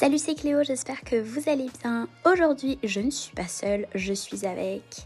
Salut, c'est Cléo, j'espère que vous allez bien. Aujourd'hui, je ne suis pas seule, je suis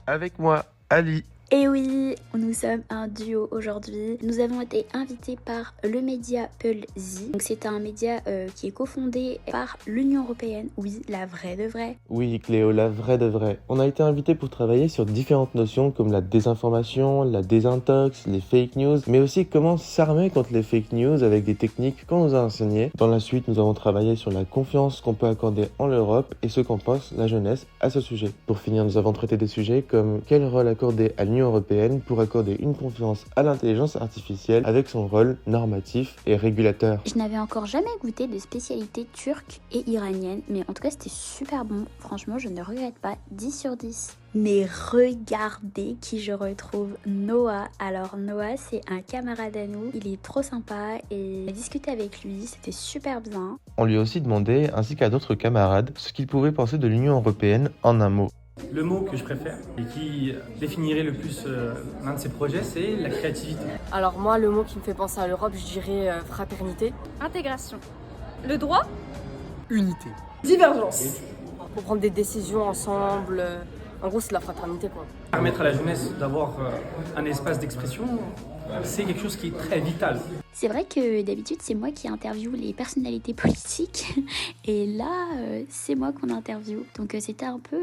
Avec moi, Ali. Et oui, nous sommes un duo aujourd'hui. Nous avons été invités par le média Pulse. Donc c'est un média qui est cofondé par l'Union Européenne. Oui, la vraie de vraie. Oui, Cléo, la vraie de vraie. On a été invités pour travailler sur différentes notions comme la désinformation, la désintox, les fake news, mais aussi comment s'armer contre les fake news avec des techniques qu'on nous a enseignées. Dans la suite, nous avons travaillé sur la confiance qu'on peut accorder en l'Europe et ce qu'en pense la jeunesse à ce sujet. Pour finir, nous avons traité des sujets comme quel rôle accorder à l'Union européenne pour accorder une confiance à l'intelligence artificielle avec son rôle normatif et régulateur. Je n'avais encore jamais goûté de spécialités turques et iraniennes, mais en tout cas c'était super bon. Franchement, je ne regrette pas, 10 sur 10. Mais regardez qui je retrouve, Noah. Alors Noah, c'est un camarade à nous, il est trop sympa et on a discuté avec lui, c'était super bien. On lui a aussi demandé, ainsi qu'à d'autres camarades, ce qu'ils pouvaient penser de l'Union européenne en un mot. Le mot que je préfère et qui définirait le plus l'un de ces projets, c'est la créativité. Alors moi, le mot qui me fait penser à l'Europe, je dirais fraternité. Intégration. Le droit. Unité. Divergence. Pour prendre des décisions ensemble. En gros, c'est de la fraternité, quoi. Permettre à la jeunesse d'avoir un espace d'expression, c'est quelque chose qui est très vital. C'est vrai que d'habitude c'est moi qui interviewe les personnalités politiques et là c'est moi qu'on interviewe. Donc c'était un peu,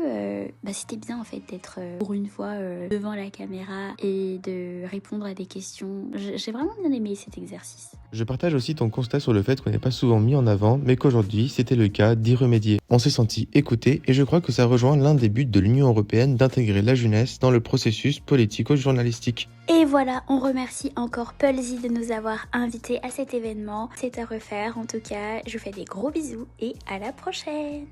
c'était bien en fait d'être pour une fois devant la caméra et de répondre à des questions. J'ai vraiment bien aimé cet exercice. Je partage aussi ton constat sur le fait qu'on n'est pas souvent mis en avant, mais qu'aujourd'hui c'était le cas d'y remédier. On s'est senti écouté et je crois que ça rejoint l'un des buts de l'Union européenne d'intégrer la jeunesse dans le processus politico-journalistique. Et voilà, on remercie encore Pulse de nous avoir invités à cet événement. C'est à refaire en tout cas. Je vous fais des gros bisous et à la prochaine.